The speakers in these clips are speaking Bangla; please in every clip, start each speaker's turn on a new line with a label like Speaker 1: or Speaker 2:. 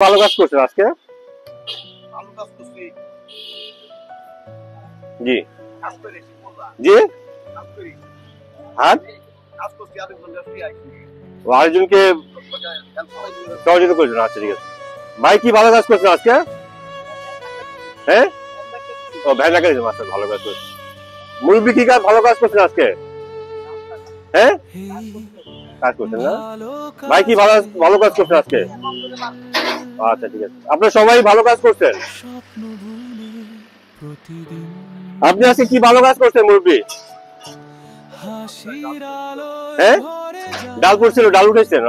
Speaker 1: ভালো কাজ করছেন আজকে? জি জি, আরেকজনকে সহযোগিতা করছেন। আচ্ছা ঠিক আছে ভাই, কি ভালো কাজ করছেন আজকে? হ্যাঁ, ও ভ্যান রাখা মাস্টার ভালো কাজ করছেন। মুরব্বী কি কাজ ভালো কাজ করছেন আজকে? হ্যাঁ কাজ করছেন না ভাই, কি ভালো ভালো কাজ করছেন আজকে? আচ্ছা ঠিক আছে, আপনারা সবাই ভালো কাজ করছেন। আপনি আজকে কি ভালো কাজ করছেন মুরব্বী? হ্যাঁ, ডাল পড়ছিল, ডাল উঠেছেন,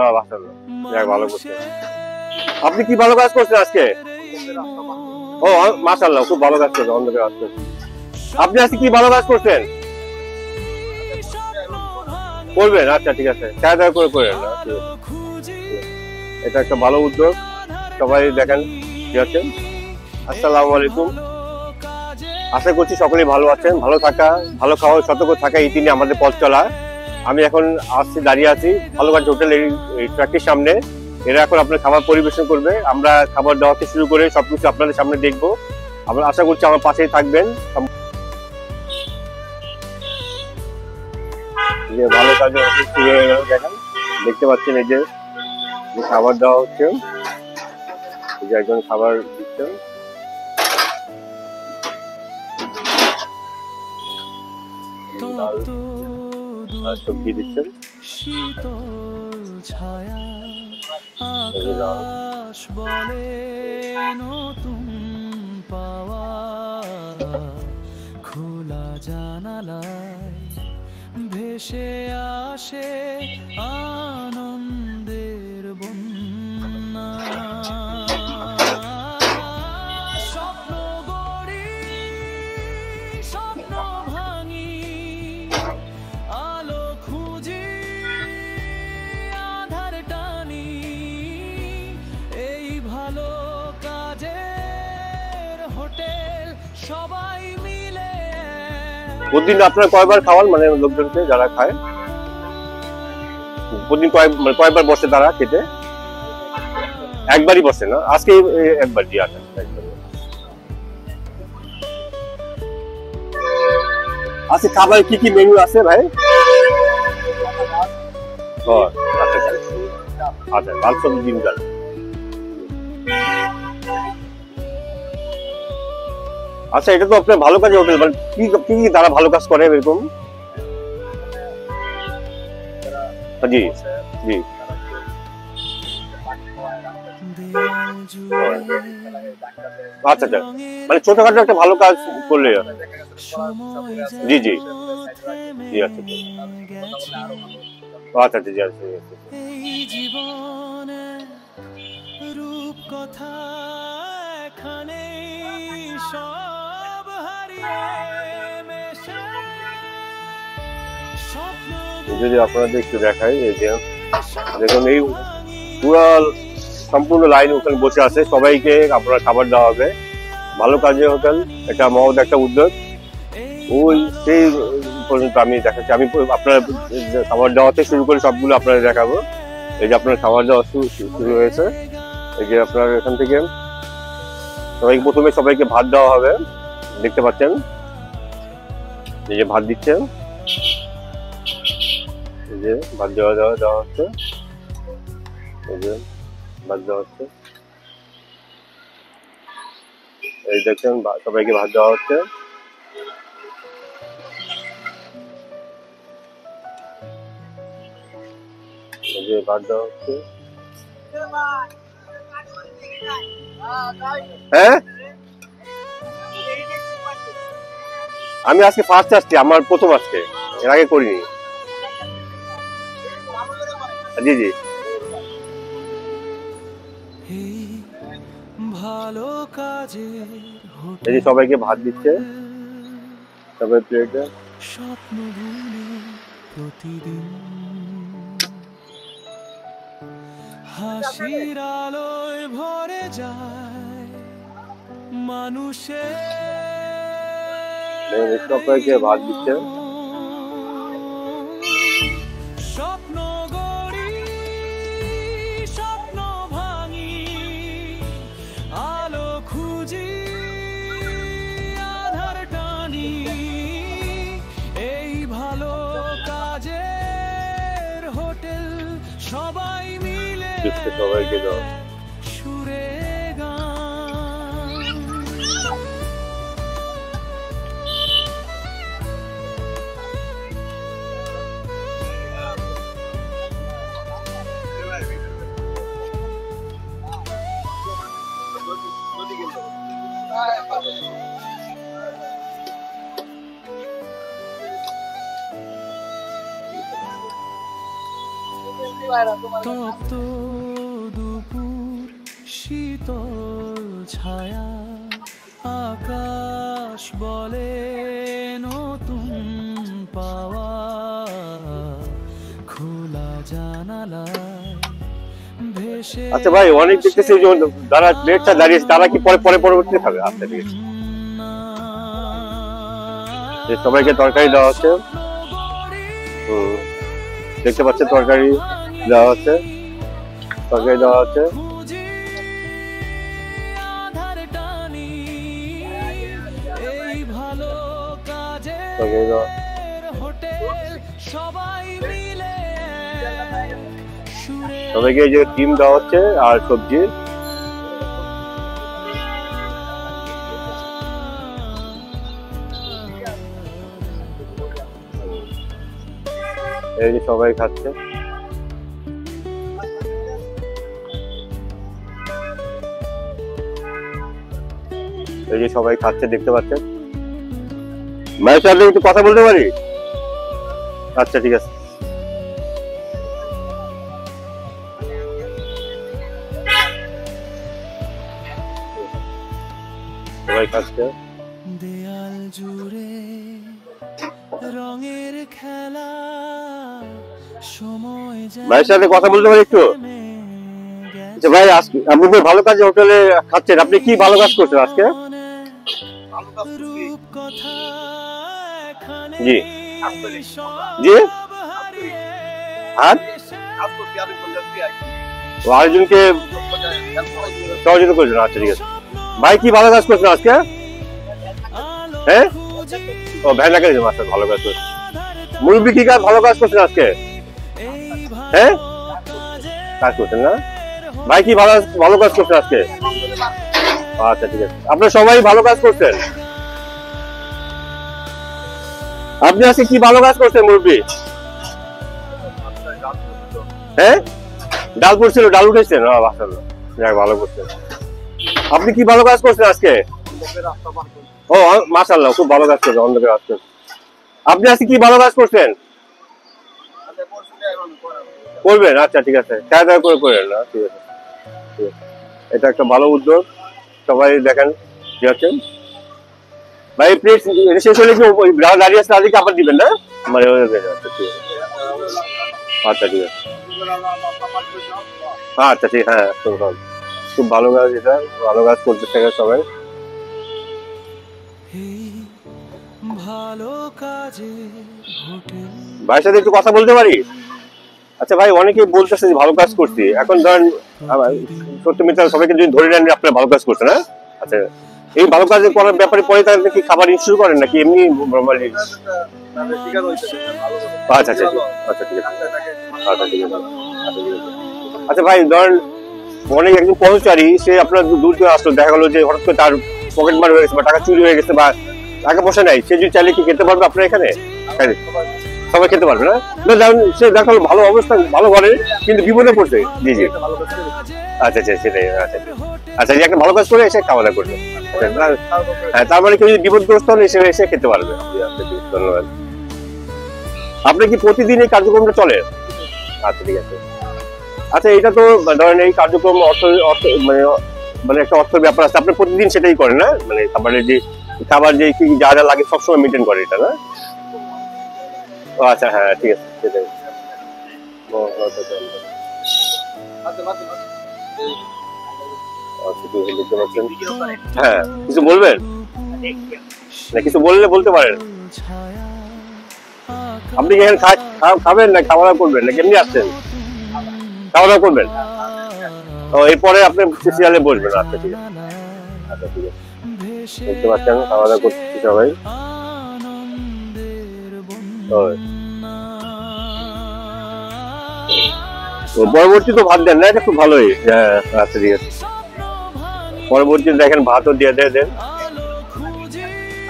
Speaker 1: ভালো করছেন। আপনি কি ভালো কাজ করছেন আজকে? ও মাশাআল্লাহ, খুব ভালো কাজ করছেন, অন্ধকার কাজ করছেন। আপনি আজকে কি ভালো কাজ করছেন? করবেন, আচ্ছা ঠিক আছে, চাহিদা করে করেন না, এটা একটা ভালো উদ্যোগ, সবাই দেখেন কি আছেন। আসসালামু আলাইকুম, আশা করছি সকলেই ভালো আছেন। ভালো থাকা, ভালো খাওয়া, সতর্ক থাকা, এই তিনটি আমাদের পথ চলা। আমি এখন দাঁড়িয়ে আছি ভালোকাজ হোটেল এই ট্রাকের সামনে। এরা এখন আপনার খাবার পরিবেশন করবে, আমরা খাবার দেওয়া থেকে শুরু করে সবকিছু আপনাদের সামনে দেখবো। আমরা আশা করছি আমার পাশেই থাকবেন। ভালো কাজে দেখেন, দেখতে পাচ্ছেন এই যে খাবার দেওয়া হচ্ছে, এই যে একজন খাবার দিচ্ছেন। সবজি দিচ্ছেন,
Speaker 2: শীতল ছায়া আকাশ বলে নতুন পাওয়া, খোলা জানালায় ভেসে আসে আনন্দের বন্যা। স্বপ্ন গড়ি, স্বপ্ন ভাঙি, আলো খুঁজি, আধার টানি, এই ভালো কাজের হোটেল সবাই মিলে।
Speaker 1: প্রতিদিন আপনারা কয়বার খাওয়ান, মানে লোকজনকে যারা খায় প্রতিদিন কয়বার বসে তারা খেতে? একবারই বসে না, আজকে একবার দিয়ে আসেন। আজকে খাবার কি কি মেনু আছে ভাই? আচ্ছা, লাল সবজি ডিম ডাল। আচ্ছা, এটা তো আপনার ভালো কাজে হোটেল, মানে কি কি তারা ভালো কাজ করে এরকম? জি জি, আচ্ছা আচ্ছা, মানে ছোটখাটো একটা ভালো কাজ করলে। জি জি জি, আচ্ছা আচ্ছা জি আচ্ছা।
Speaker 2: জীবনে রূপ কথা এখানে সব হারিয়ে মেশে, স্বপ্ন
Speaker 1: যদি আপনাদের একটু দেখাই, এই যে দেখুন এই পুরো সম্পূর্ণ লাইন ওখানে বসে আছে, সবাইকে আপনারা খাবার দেওয়া হবে। ভালো কাজে হোটেল, এটা মহৎ একটা উদ্যোগ। ওই সেই পর্যন্ত আমি দেখাচ্ছি, আমি আপনার খাবার দেওয়া থেকে শুরু করে সবগুলো আপনারা দেখাবো। এই যে আপনার খাবার দেওয়া শুরু হয়েছে, এই যে আপনার এখান থেকে সবাইকে প্রথমে সবাইকে ভাত দেওয়া হবে, দেখতে পাচ্ছেন এই যে ভাত দিচ্ছেন, এই যে ভাত দেওয়া হচ্ছে, এই যে ভাত দেওয়া হচ্ছে, এই দেখছেন সবাইকে ভাত দেওয়া হচ্ছে। এই যে ভাত দেওয়া হচ্ছে। হ্যাঁ, আমি আজকে ফার্স্ট আসছি, আমার প্রথম আজকে, এর আগে করিনি। জি জি,
Speaker 2: ভালো কাজে
Speaker 1: এই যে সবাইকে ভাত দিচ্ছে, সবাই প্লেটে।
Speaker 2: স্বপ্ন প্রতিদিন হাসির আলোয় ভরে যায় মানুষের,
Speaker 1: সবাইকে ভাত দিচ্ছে।
Speaker 2: স্বপ্ন গড়ি, স্বপ্ন ভাঙি,
Speaker 1: বিস্কুট সবাইকে দাও।
Speaker 2: সুরে গান তপ্ত দুপুর শীতল ছায়া আকাশ বলে নতুন পাওয়া খোলা জানালায় ভেসে
Speaker 1: আচ্ছা ভাই, অনেক দেখতেছি যারা লেটটা দাঁড়িয়েছে তারা কি পরে পরে পরবর্তী খাবে? আচ্ছা ঠিক আছে, সবাইকে তরকারি দেওয়া হচ্ছে। দেখতে পাচ্ছেন তরকারি দেওয়া হচ্ছে, তরকারি দেওয়া হচ্ছে। সবাইকে এই যে ডিম দেওয়া হচ্ছে আর সবজি। এই যে সবাই খাচ্ছে। এই যে সবাই খাচ্ছে দেখতে পাচ্ছেন। মায়ের সাথে একটু কথা বলতে পারি? আচ্ছা ঠিক আছে। সবাই খাচ্ছে।
Speaker 2: দেয়াল জুড়ে রঙের খেলা সময়
Speaker 1: মায়ের সাথে কথা বলতে পারি একটু? আচ্ছা ভাই, আপনি ভালো কাজে হোটেলে খাচ্ছেন, আপনি কি ভালো কাজ করছেন আজকে? জি জি, আর আরেকজনকে সহযোগিতা করছেন। আচ্ছা ঠিক আছে ভাই, কি ভালো কাজ করছেন আজকে? হ্যাঁ, ও ভ্যান রাখা দিয়েছে, মাস্টার ভালো কাজ করছেন। মুরব্বী কি কাজ ভালো কাজ করছেন আজকে? হ্যাঁ, কাজ করছেন না ভাই? কি ভালো কাজ করছেন আজকে? আচ্ছা ঠিক আছে, আপনারা সবাই ভালো কাজ করছেন। আপনি আজকে কি ভালো কাজ করছেন মুরব্বী? হ্যাঁ, ডাল পড়ছিল, ডাল উঠেছেন, ভালো করছেন। আপনি কি ভালো কাজ করছেন আজকে? ও মাশাআল্লাহ, খুব ভালো কাজ করছেন, অন্ধকারে কাজ করছেন। আপনি আজকে কি ভালো কাজ করছেন? করবেন? আচ্ছা ঠিক আছে, খাওয়া করে করেন না, ঠিক আছে। এটা একটা ভালো উদ্যোগ, সবাই দেখেন কি হচ্ছে। ভাই প্লিজ শেষ হলে কি দাঁড়িয়ে আছে তাদেরকে আবার দিবেন না? মানে আচ্ছা ঠিক আছে, আচ্ছা ঠিক, হ্যাঁ খুব ভালো কাজ, এটা ভালো কাজ করতে থাকে সবাই। ভাইয়ের সাথে একটু কথা বলতে পারি? আচ্ছা ভাই, অনেকেই বলতেছে যে ভালো কাজ করছি, এখন ধরেন সত্যি মিথ্যা সবাইকে যদি ধরে নেন আপনার ভালো কাজ করছে না। আচ্ছা, এই ভালো কাজ করার ব্যাপারে পরে তাহলে কি খাবার ইস্যু করেন নাকি এমনি? আচ্ছা আচ্ছা আচ্ছা ঠিক আছে, আচ্ছা ঠিক আছে, আচ্ছা ভাই ধরেন অনেক একজন কর্মচারী, সে আপনার দূর থেকে আসলো, দেখা গেলো যে হঠাৎ করে তার পকেট মার হয়ে গেছে বা টাকা চুরি হয়ে গেছে বা টাকা পয়সা নাই, সে যদি চাইলে কি খেতে পারবে আপনার এখানে? সবাই খেতে পারবে না? সে দেখা গেলো ভালো অবস্থা, ভালো ঘরে, কিন্তু বিপদে পড়ছে। জি জি, আচ্ছা আচ্ছা সেটাই, আচ্ছা আচ্ছা, যে একটা ভালো কাজ করে এসে খাওয়া দাওয়া করবে। হ্যাঁ, তার মানে কেউ যদি বিপদগ্রস্ত হন এসে খেতে পারবে। ধন্যবাদ। আপনি কি প্রতিদিন এই কার্যক্রমটা চলে? আচ্ছা ঠিক আছে। আচ্ছা, এটা তো ধরেন এই কার্যক্রম মানে একটা অর্থের ব্যাপার আছে, আপনি প্রতিদিন সেটাই করেন না? মানে খাবারের যে খাবার যে কি যা যা লাগে সবসময় মেনটেন করে এটা না? ও আচ্ছা, হ্যাঁ ঠিক আছে সেটাই। হ্যাঁ, কিছু বলবেন না? কিছু বললে বলতে পারেন। আপনি কি এখানে খাবেন না খাওয়া দাওয়া করবেন না কেমনি আসছেন? খাওয়া দাওয়া করবেন? ও এরপরে আপনি সিরিয়ালে বসবেন। আচ্ছা ঠিক আছে, আচ্ছা ঠিক আছে, দেখতে পাচ্ছেন খাওয়া দাওয়া করছি সবাই। পরবর্তী তো ভাত দেন না, এটা খুব ভালোই। হ্যাঁ আচ্ছা ঠিক আছে, পরবর্তী দেখেন ভাতও দিয়ে দেন।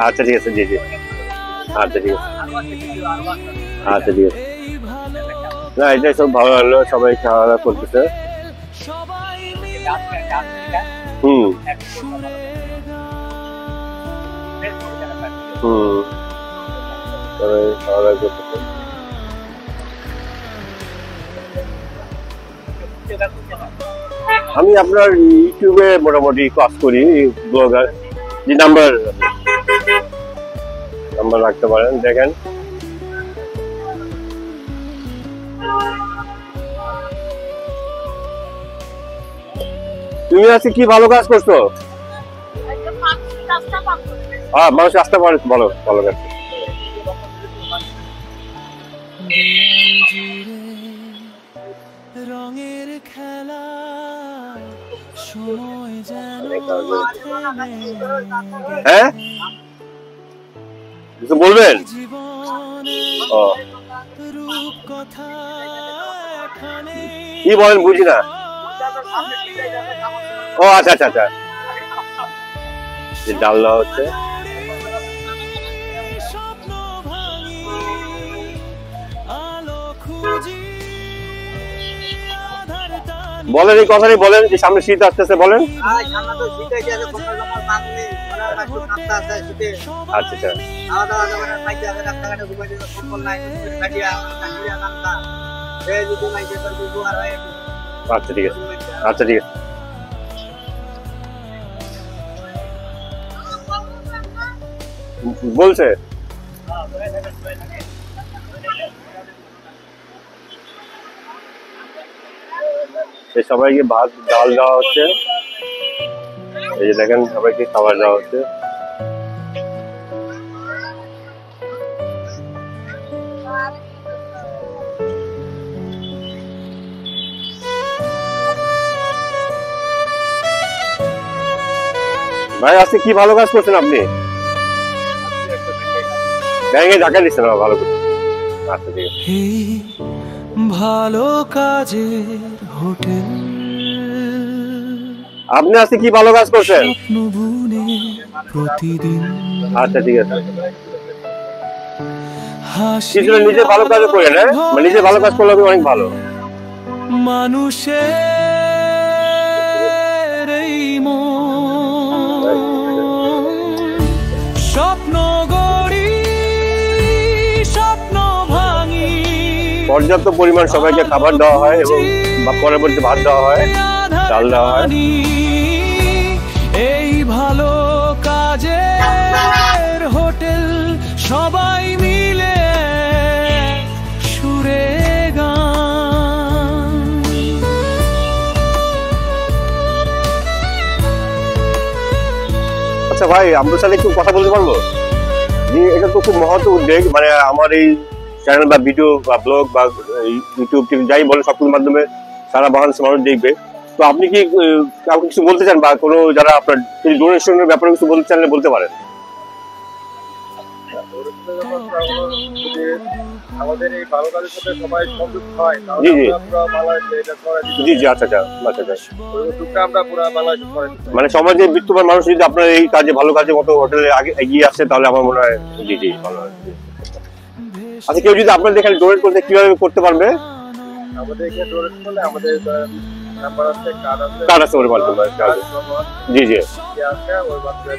Speaker 1: আচ্ছা ঠিক আছে, জি জি, আচ্ছা ঠিক আছে, আচ্ছা ঠিক আছে। না এটাই সব ভালো লাগলো, সবাই খাওয়া দাওয়া করতেছে। হুম হুম, সবাই খাওয়া দাওয়া করতেছে। আমি আপনার ইউটিউবে মোটামুটি কাজ করি, ব্লগার। যে নাম্বার রাখতে পারেন, দেখেন। তুমি আজকে কি ভালো কাজ করছো? হ্যাঁ, মানুষ আসতে পারে, ভালো ভালো কাজ।
Speaker 2: রঙের খেলা সময় যেন
Speaker 1: হ্যাঁ কিছু বলবেন? ও
Speaker 2: রূপ কথা
Speaker 1: কি বলেন বুঝি না। ও আচ্ছা আচ্ছা আচ্ছা, ডাল দেওয়া হচ্ছে।
Speaker 2: স্বপ্ন ভাঙি আলো খুঁজি আধার টান
Speaker 1: বলেন, এই কথাটাই বলেন যে সামনে শীত আসতেছে, বলেন। আচ্ছা আচ্ছা, আচ্ছা ঠিক আছে, আচ্ছা ঠিক আছে। বলছে সবাইকে ভাত ডাল দেওয়া হচ্ছে। এই যে দেখেন, সবাইকে খাবার দেওয়া হচ্ছে। ভাই আজকে কি ভালো কাজ করছেন আপনি? ব্যাঙে ঢাকা দিচ্ছেন, ভালো করছেন। আচ্ছা ঠিক আছে।
Speaker 2: এই ভালো কাজের হোটেল
Speaker 1: আপনি আজকে কি ভালো কাজ করছেন?
Speaker 2: স্বপ্ন বুনে প্রতিদিন
Speaker 1: আচ্ছা ঠিক আছে।
Speaker 2: হাসি
Speaker 1: কিছু নিজে ভালো কাজ করেন, হ্যাঁ মানে নিজে ভালো কাজ করলে অনেক ভালো।
Speaker 2: মানুষের এই মন স্বপ্ন গড়ি স্বপ্ন ভাঙি
Speaker 1: পর্যাপ্ত পরিমাণ সবাইকে খাবার দেওয়া হয় এবং পরবর্তী ভাত দেওয়া হয়, ডাল দেওয়া হয়।
Speaker 2: এই ভালো কাজের হোটেল সবাই মিলে সুরে গান।
Speaker 1: আচ্ছা ভাই, আপনার সাথে একটু কথা বলতে পারবো? যে এটা তো খুব মহৎ উদ্যোগ, মানে আমার এই চ্যানেল বা ভিডিও বা ব্লগ বা ইউটিউব যাই বলে সবকিছুর মাধ্যমে সারা বাংলাদেশের মানুষ দেখবে। তো আপনি কি কাউকে কিছু বলতে চান, বা কোনো যারা আপনার ডোনেশনের ব্যাপারে কিছু বলতে চান বলতে পারেন?
Speaker 3: আমাদের এই ভালো কাজের সাথে সবাই সংযুক্ত হয়,
Speaker 1: জি জি
Speaker 3: পুরো বাংলাদেশে এটা ছড়ায় দিতে
Speaker 1: জি জি, আচ্ছা আচ্ছা আচ্ছা আচ্ছা।
Speaker 3: ওই উদ্যোগটা আমরা পুরো বাংলাদেশে ছড়ায় দিতে
Speaker 1: মানে সমাজে বিত্তবান মানুষ যদি আপনার এই কাজে ভালো কাজের মতো হোটেলে আগে এগিয়ে আসে, তাহলে আমার মনে হয় জি জি ভালো হয়। আচ্ছা, কেউ যদি আপনাদের এখানে ডোনেট করতে কিভাবে করতে পারবে?
Speaker 3: আমাদের এখানে ডোনেট করলে আমাদের নাম্বার আছে,
Speaker 1: কার্ড আছে, ওর মাধ্যমে জি জি,
Speaker 3: আছে ওই মাধ্যমে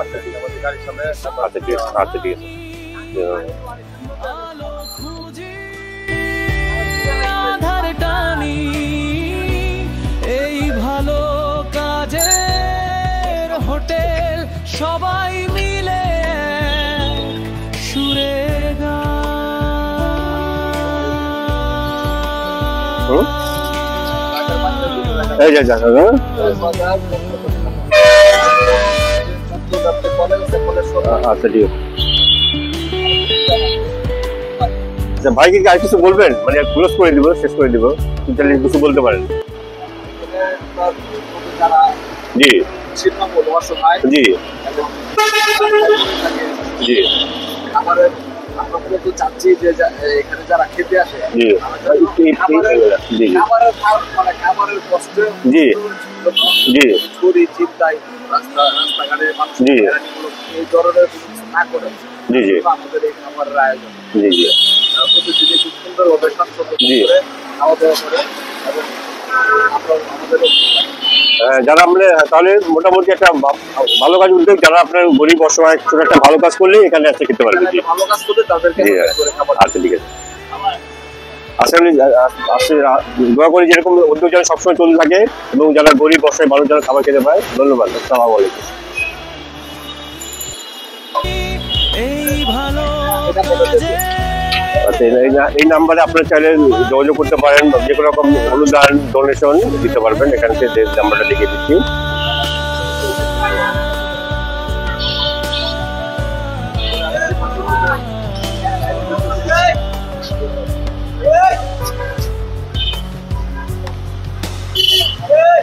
Speaker 1: আচ্ছা ঠিক আছে,
Speaker 3: আমাদের গাড়ির সামনে
Speaker 1: আচ্ছা ঠিক আছে, আচ্ছা ঠিক আছে।
Speaker 2: আধার টানি এই ভালো কাজের হোটেল সবাই মিলে সুরে গান।
Speaker 1: এই যে জায়গা আচ্ছা ঠিক আছে। আচ্ছা ভাই, কি আর কিছু বলবেন? মানে ক্লোজ করে দিব, শেষ করে দিব, তাহলে কিছু বলতে পারেন? জি জি জি,
Speaker 3: আমাদের আমরা মূলত চাচ্ছি যে এখানে যারা খেতে আসে
Speaker 1: জি জি
Speaker 3: মানে খাবারের কষ্টে
Speaker 1: জি জি
Speaker 3: চুরি চিন্তায় রাস্তাঘাটে মানুষ
Speaker 1: জি।
Speaker 3: এই ধরনের কোনো কিছু না করে
Speaker 1: জি জি
Speaker 3: আমাদের এই খাবারের আয়োজন
Speaker 1: জি জি
Speaker 3: প্রতিদিনে খুব সুন্দরভাবে স্বাস্থ্য
Speaker 1: জি।
Speaker 3: করে খাওয়া দাওয়া করে এবং আমরা আমাদের
Speaker 1: যারা আমরা তাহলে মোটামুটি একটা ভালো কাজ উদ্যোগ, যারা আপনার গরিব অসহায় ছোট একটা ভালো কাজ করলে এখানে এসে খেতে পারবে। জি
Speaker 3: ভালো কাজ করে তাদেরকে
Speaker 1: জি
Speaker 3: করে খাবার
Speaker 1: আচ্ছা ঠিক আছে। আসলে দোয়া করি যেরকম উদ্যোগ যেন সবসময় চলতে থাকে এবং যারা গরিব অসহায় মানুষ যারা খাবার খেতে পায়। ধন্যবাদ। আসসালামু আলাইকুম।
Speaker 2: এই ভালো কাজে
Speaker 1: আচ্ছা এই নাম্বারে আপনার চাইলে যোগাযোগ করতে পারেন, যে কোনো রকম অনুদান ডোনেশন দিতে পারবেন। এখান থেকে নাম্বারটা লিখে দিচ্ছি।
Speaker 3: Hey!